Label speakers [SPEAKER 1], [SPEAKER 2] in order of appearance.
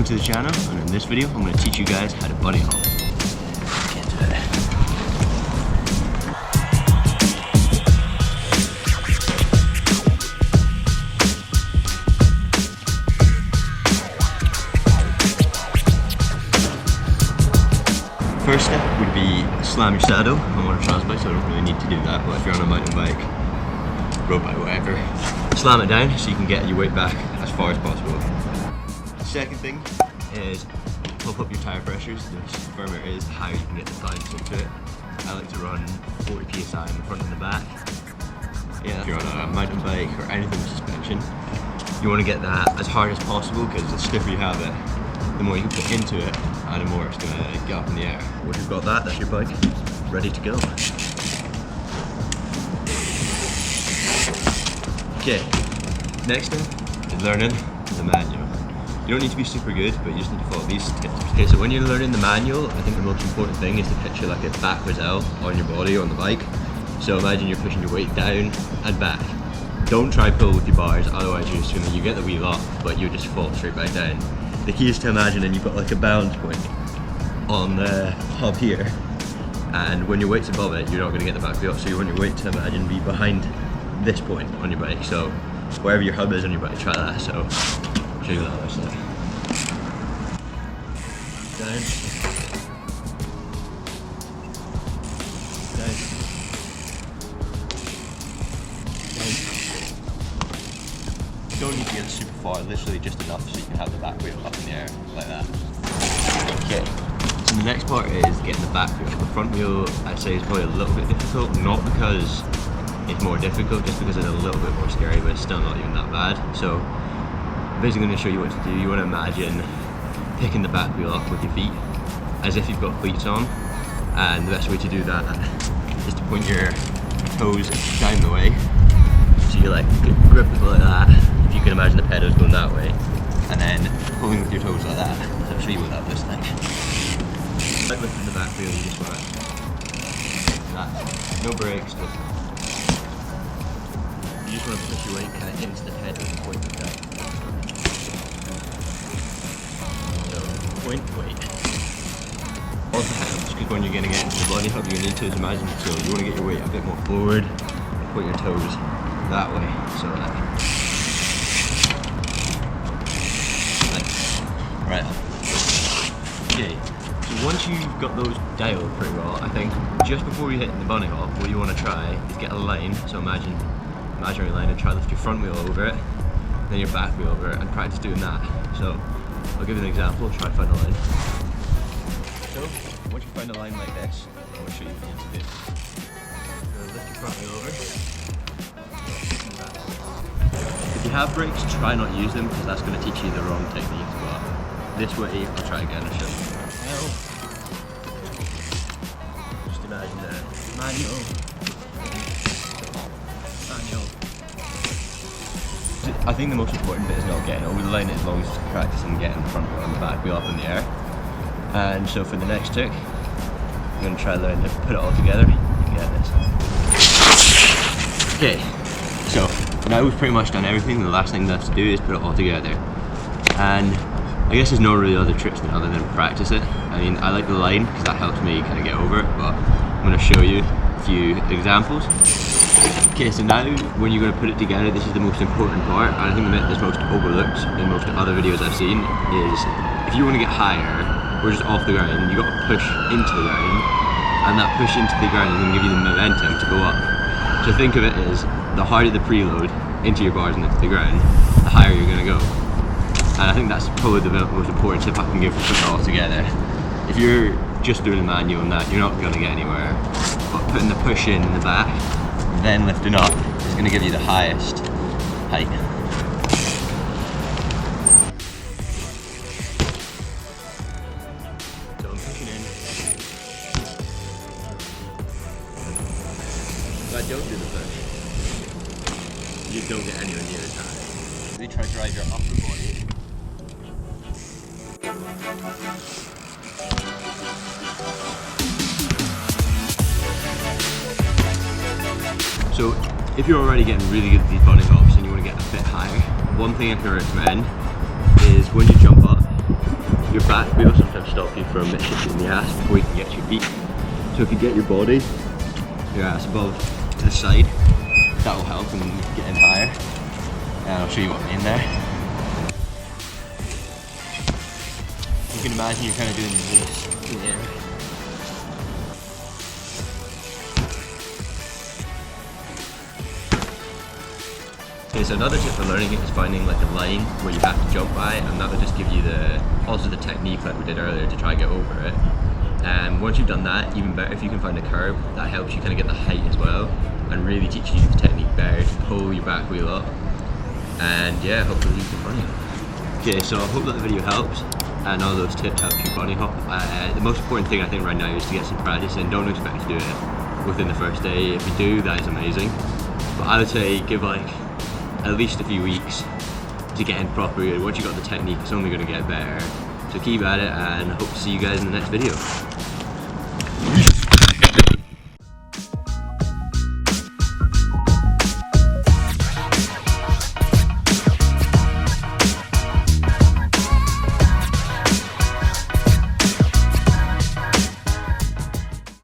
[SPEAKER 1] Welcome to the channel, and in this video I'm going to teach you guys how to bunny hop. Get into it. First step would be slam your saddle. I'm on a trans bike, so I don't really need to do that, but if you're on a mountain bike, road bike, whatever, slam it down so you can get your weight back as far as possible. Second thing is pump up your tire pressures. The firmer it is, the higher you can get the bounce into it. I like to run 40 psi in the front and the back. Yeah, if you're on a mountain bike or anything with suspension, you want to get that as hard as possible, because the stiffer you have it, the more you can put into it, and the more it's going to get up in the air. Once you've got that, that's your bike ready to go. Okay, next thing is learning the manual. You don't need to be super good, but you just need to follow these tips. Okay, so when you're learning the manual, I think the most important thing is to picture like a backwards L on your body on the bike. So imagine you're pushing your weight down and back. Don't try pull with your bars, otherwise you're assuming you get the wheel up, but you just fall straight back down. The key is to imagine and you've got like a balance point on the hub here, and when your weight's above it, you're not going to get the back wheel up, so you want your weight to imagine be behind this point on your bike. So wherever your hub is on your bike, try that. So I'll show you that other side. Down. Down. Down. You don't need to get super far, literally just enough so you can have the back wheel up in the air, like that. Okay, so the next part is getting the back wheel. The front wheel, I'd say, is probably a little bit difficult, not because it's more difficult, just because it's a little bit more scary, but it's still not even that bad. So basically I'm going to show you what to do. You want to imagine picking the back wheel up with your feet as if you've got cleats on, and the best way to do that is to point your toes down the way, so you like grip it like that. If you can imagine the pedals going that way, and then pulling with your toes like that. So I'll show you what that looks like. Like lifting the back wheel, you just want that. No brakes, just you just want to push your weight kind of into the pedal and point it down. So, point, weight. Also helps, because when you're getting it into the bunny hop, you need to imagine, so you want to get your weight a bit more forward, and point your toes that way, so right up. Okay, so once you've got those dialed pretty well, I think just before you hit the bunny hop, what you want to try is get a line. So imagine imaginary line, and try to lift your front wheel over it, then your back wheel over it, and practice doing that. So I'll give you an example. Try to find a line. So once you find a line like this, I'm going to show you what you need to do. Lift your front wheel over. If you have brakes, try not use them, because that's going to teach you the wrong technique. But this way, I'll try again and show you. Just imagine that. Manual. I think the most important bit is not getting over the line, as long as it's practicing getting the front wheel and the back wheel up in the air. And so for the next trick, I'm going to try learning to put it all together. Get this. Okay, so now we've pretty much done everything. The last thing left to do is put it all together. And I guess there's no really other tricks other than practice it. I mean, I like the line because that helps me kind of get over it, but I'm going to show you a few examples. Okay, so now when you're going to put it together, this is the most important part. I think the bit that's most overlooked in most other videos I've seen is if you want to get higher or just off the ground, you got to push into the ground, and that push into the ground is going to give you the momentum to go up. So think of it as the harder the preload into your bars and into the ground, the higher you're going to go. And I think that's probably the most important tip I can give for putting it all together. If you're just doing a manual and that, you're not going to get anywhere. But putting the push in the back, then lifting up, is going to give you the highest height. So I'm pushing in. If I don't do the push, you don't get anywhere near as high. Really try to drive your upper body. So if you're already getting really good at these BUNNYHOPs and you want to get a bit higher, one thing I can recommend is when you jump up, your back wheel sometimes stop you from shifting the ass before you can get to your feet. So if you get your body, your ass above to the side, that will help in getting higher. And I'll show you what I mean there. You can imagine you're kind of doing this in the air. Okay, so another tip for learning it is finding like a line where you have to jump by, and that will just give you also the technique like we did earlier to try and get over it. And once you've done that, even better if you can find a curb, that helps you kind of get the height as well, and really teaches you the technique better to pull your back wheel up. And yeah, hopefully you can bunny hop. Okay, so I hope that the video helps, and all those tips help you bunny hop. The most important thing I think right now is to get some practice in. Don't expect to do it within the first day. If you do, that is amazing. But I would say give like at least a few weeks to get in proper good. Once you got the technique, it's only going to get better. So keep at it, and I hope to see you guys in the next video.